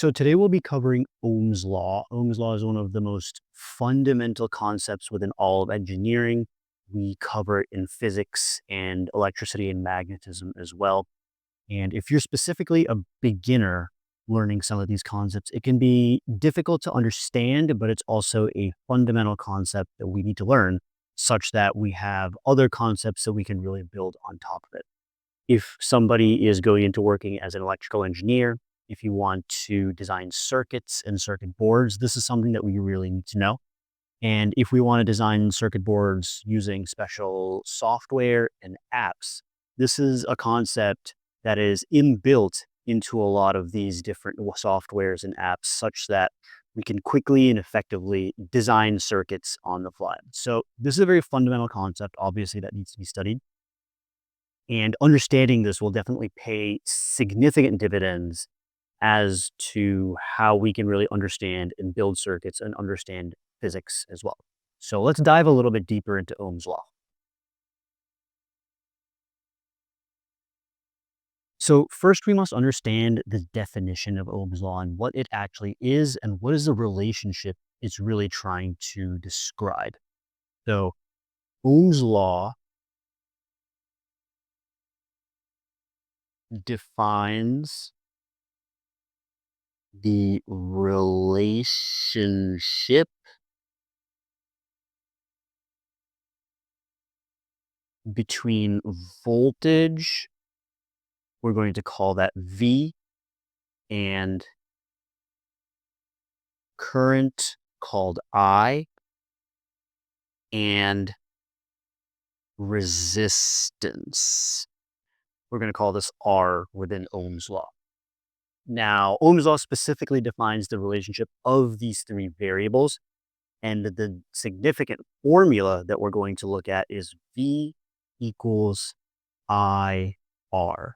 So today we'll be covering Ohm's law. Ohm's law is one of the most fundamental concepts within all of engineering. We cover it in physics and electricity and magnetism as well. And if you're specifically a beginner learning some of these concepts, it can be difficult to understand, but it's also a fundamental concept that we need to learn such that we have other concepts that we can really build on top of it. If somebody is going into working as an electrical engineer, if you want to design circuits and circuit boards, this is something that we really need to know. And if we want to design circuit boards using special software and apps, this is a concept that is inbuilt into a lot of these different softwares and apps such that we can quickly and effectively design circuits on the fly. So this is a very fundamental concept, obviously, that needs to be studied. And understanding this will definitely pay significant dividends as to how we can really understand and build circuits and understand physics as well. So let's dive a little bit deeper into Ohm's law. So first, we must understand the definition of Ohm's law and what it actually is and what is the relationship it's really trying to describe. So Ohm's law defines the relationship between voltage, we're going to call that V, and current called I, and resistance. We're going to call this R within Ohm's law. Now, Ohm's law specifically defines the relationship of these three variables, and the significant formula that we're going to look at is V equals IR.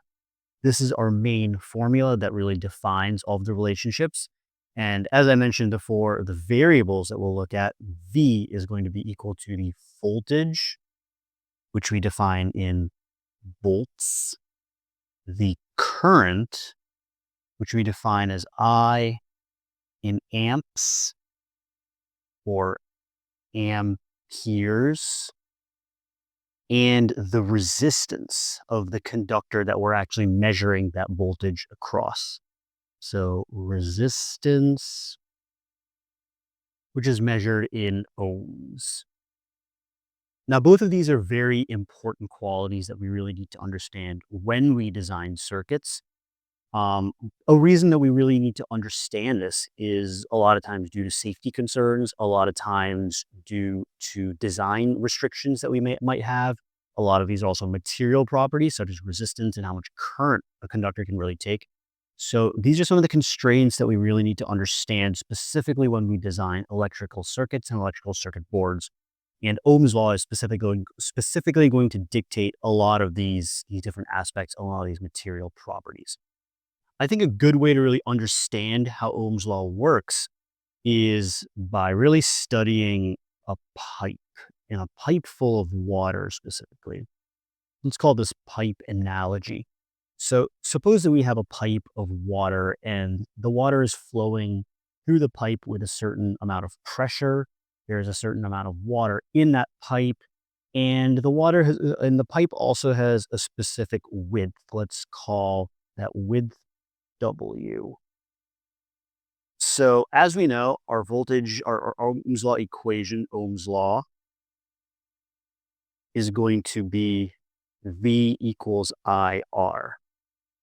This is our main formula that really defines all of the relationships. And as I mentioned before, the variables that we'll look at, V is going to be equal to the voltage, which we define in volts, the current, which we define as I in amps or amperes, and the resistance of the conductor that we're actually measuring that voltage across. So resistance, which is measured in ohms. Now, both of these are very important qualities that we really need to understand when we design circuits. Um, a reason that we really need to understand this is a lot of times due to safety concerns, a lot of times due to design restrictions that we might have. A lot of these are also material properties, such as resistance and how much current a conductor can really take. So these are some of the constraints that we really need to understand specifically when we design electrical circuits and electrical circuit boards. And Ohm's law is specifically going to dictate a lot of these different aspects, a lot of these material properties. I think a good way to really understand how Ohm's law works is by really studying a pipe, and a pipe full of water specifically. Let's call this pipe analogy. So suppose that we have a pipe of water and the water is flowing through the pipe with a certain amount of pressure. There's a certain amount of water in that pipe, and the pipe also has a specific width. Let's call that width W. So as we know, our voltage, our Ohm's law equation, Ohm's law, is going to be V equals IR.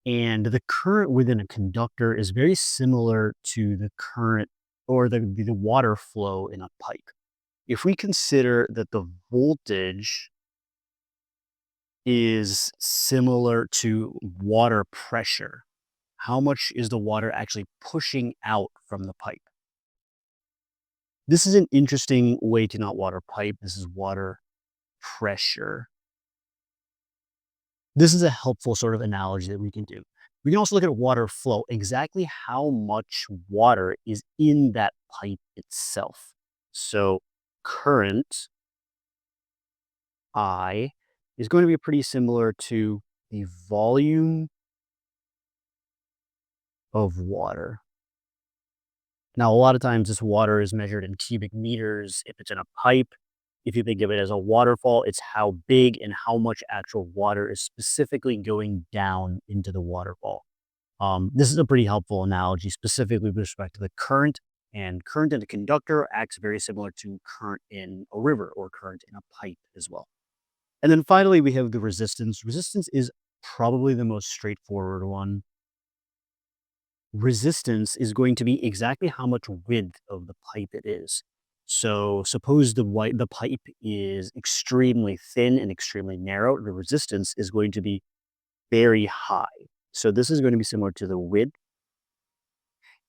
And the current within a conductor is very similar to the current or the water flow in a pipe. If we consider that the voltage is similar to water pressure, how much is the water actually pushing out from the pipe? This is an interesting way to not water pipe. This is water pressure. This is a helpful sort of analogy that we can do. We can also look at water flow, exactly how much water is in that pipe itself. So current, I, is going to be pretty similar to the volume of water. Now, a lot of times this water is measured in cubic meters if it's in a pipe. If you think of it as a waterfall, it's how big and how much actual water is specifically going down into the waterfall. This is a pretty helpful analogy, specifically with respect to the current. And current in a conductor acts very similar to current in a river or current in a pipe as well. And then finally, we have the resistance. Resistance is probably the most straightforward one. Resistance is going to be exactly how much width of the pipe it is. So suppose the pipe is extremely thin and extremely narrow, the resistance is going to be very high. So this is going to be similar to the width.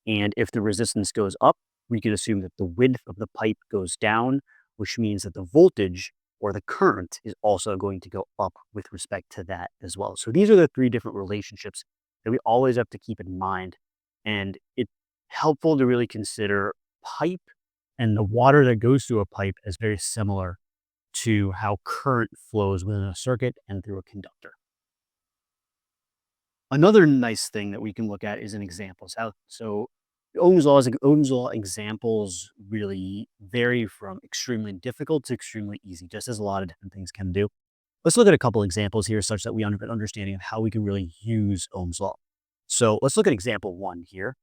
And if the resistance goes up, we can assume that the width of the pipe goes down, which means that the voltage or the current is also going to go up with respect to that as well. So these are the three different relationships that we always have to keep in mind. And it's helpful to really consider pipe and the water that goes through a pipe as very similar to how current flows within a circuit and through a conductor. Another nice thing that we can look at is an examples. Ohm's law examples really vary from extremely difficult to extremely easy, just as a lot of different things can do. Let's look at a couple examples here such that we have an understanding of how we can really use Ohm's law. So let's look at example 1 here.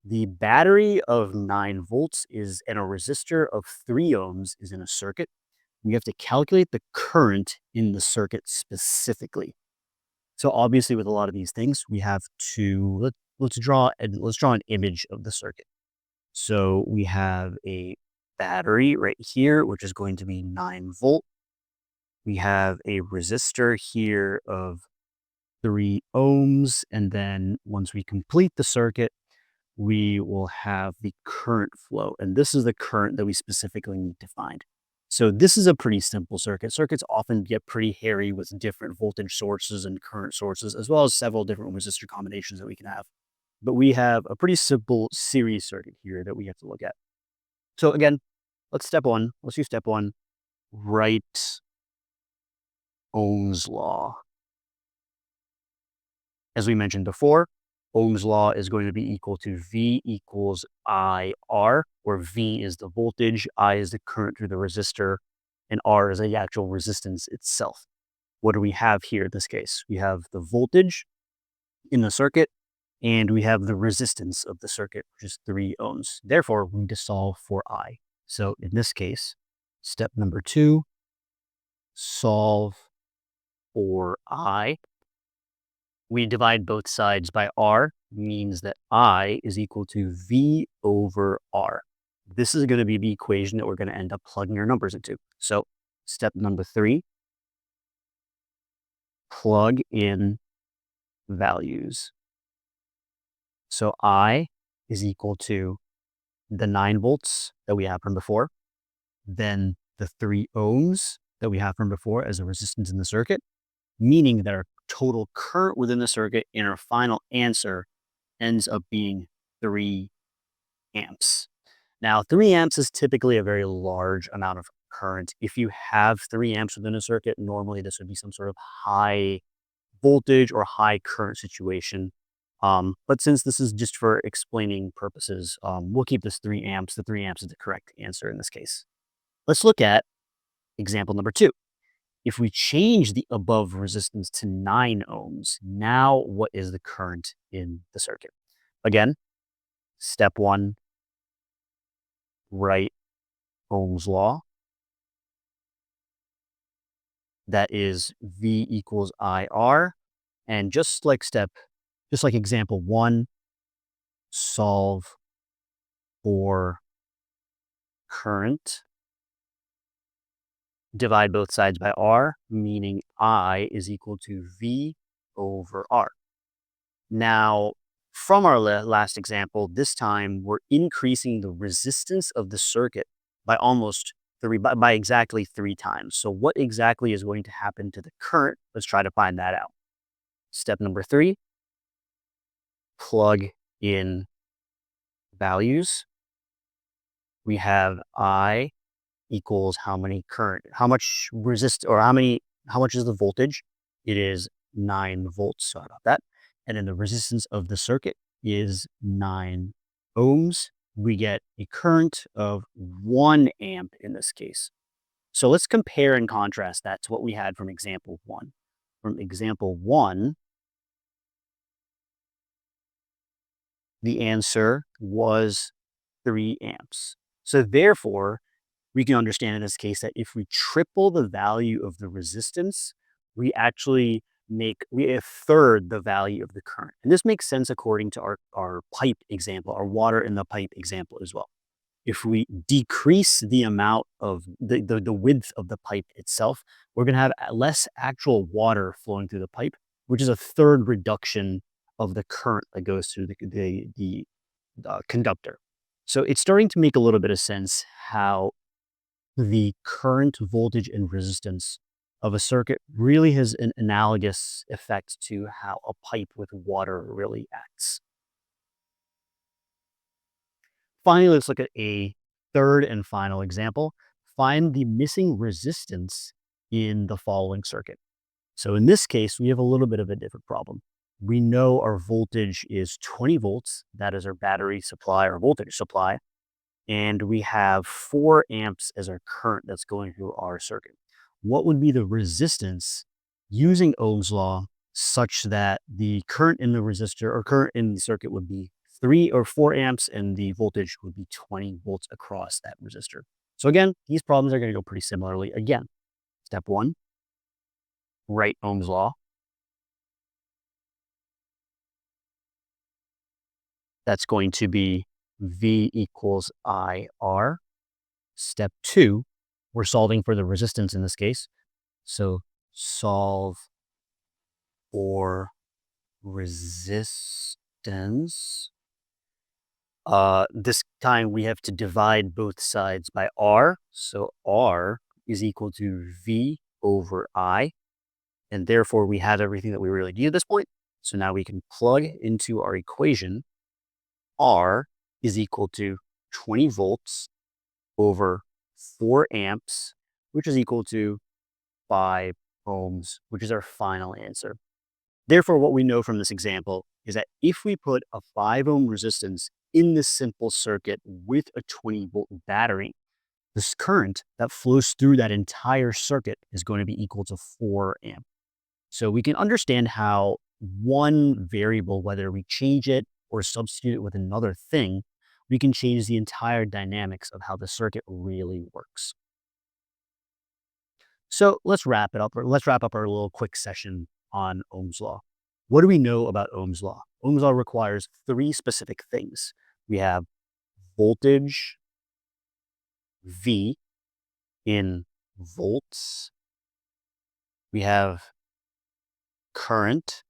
The battery of 9 volts is and a resistor of 3 ohms is in a circuit. We have to calculate the current in the circuit specifically. So obviously with a lot of these things, we have to let's draw an image of the circuit. So we have a battery right here, which is going to be 9 volt. We have a resistor here of 3 ohms. And then once we complete the circuit, we will have the current flow. And this is the current that we specifically need to find. So this is a pretty simple circuit. Circuits often get pretty hairy with different voltage sources and current sources, as well as several different resistor combinations that we can have. But we have a pretty simple series circuit here that we have to look at. So again, let's do step one, write Ohm's law. As we mentioned before, Ohm's law is going to be equal to V equals IR, where V is the voltage, I is the current through the resistor, and R is the actual resistance itself. What do we have here in this case? We have the voltage in the circuit, and we have the resistance of the circuit, which is 3 ohms. Therefore, we need to solve for I. So in this case, step number 2, solve for I. We divide both sides by R, means that I is equal to V over R. This is going to be the equation that we're going to end up plugging our numbers into. So step number 3, plug in values. So I is equal to the 9 volts that we have from before, then the 3 ohms that we have from before as a resistance in the circuit, meaning that our total current within the circuit in our final answer ends up being 3 amps. Now, 3 amps is typically a very large amount of current. If you have 3 amps within a circuit, normally this would be some sort of high voltage or high current situation. But since this is just for explaining purposes, we'll keep this 3 amps. The 3 amps is the correct answer in this case. Let's look at example number 2. If we change the above resistance to 9 ohms, now what is the current in the circuit? Again, step 1, write Ohm's law. That is V equals IR. And just like example 1, solve for current. Divide both sides by R, meaning I is equal to V over R. Now, from our last example, this time we're increasing the resistance of the circuit by by exactly 3 times. So what exactly is going to happen to the current? Let's try to find that out. Step number 3, plug in values. We have I equals how much is the voltage? It is 9 volts, sorry about that. And then the resistance of the circuit is 9 ohms. we get a current of 1 amp in this case. So let's compare and contrast that to what we had from example 1. From example 1, the answer was 3 amps. So therefore, we can understand in this case that if we triple the value of the resistance, we actually we a third the value of the current. And this makes sense according to our pipe example, our water in the pipe example as well. If we decrease the amount of the width of the pipe itself, we're going to have less actual water flowing through the pipe, which is a third reduction of the current that goes through the conductor. So it's starting to make a little bit of sense how the current, voltage, and resistance of a circuit really has an analogous effect to how a pipe with water really acts. Finally, let's look at a third and final example. Find the missing resistance in the following circuit. So in this case, we have a little bit of a different problem. We know our voltage is 20 volts. That is our battery supply or voltage supply. And we have 4 amps as our current that's going through our circuit. What would be the resistance using Ohm's law such that the current in the resistor or current in the circuit would be 3 or 4 amps and the voltage would be 20 volts across that resistor? So again, these problems are going to go pretty similarly. Again, step 1, write Ohm's law. That's going to be V equals IR. Step 2, we're solving for the resistance in this case. So solve for resistance. This time we have to divide both sides by R. So R is equal to V over I. And therefore we have everything that we really need at this point. So now we can plug into our equation. R is equal to 20 volts over 4 amps, which is equal to 5 ohms, which is our final answer. Therefore, what we know from this example is that if we put a 5 ohm resistance in this simple circuit with a 20 volt battery, this current that flows through that entire circuit is going to be equal to 4 amp. So we can understand how one variable, whether we change it or substitute it with another thing, we can change the entire dynamics of how the circuit really works. So let's wrap it up, or let's wrap up our little quick session on Ohm's law. What do we know about Ohm's law? Ohm's law requires 3 specific things. We have voltage, V, in volts. We have current,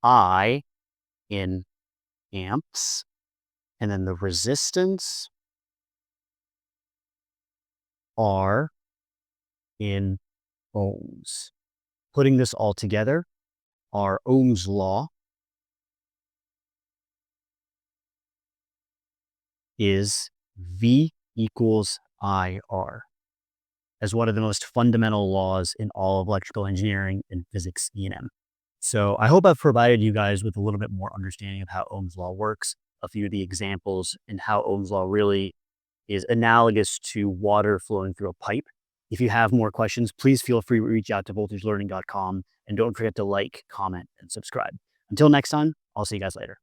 I, in amps. And then the resistance, R, in ohms. Putting this all together, our Ohm's law is V equals IR, as one of the most fundamental laws in all of electrical engineering and physics E&M. So I hope I've provided you guys with a little bit more understanding of how Ohm's law works, a few of the examples, and how Ohm's law really is analogous to water flowing through a pipe. If you have more questions, please feel free to reach out to voltagelearning.com, and don't forget to like, comment, and subscribe. Until next time, I'll see you guys later.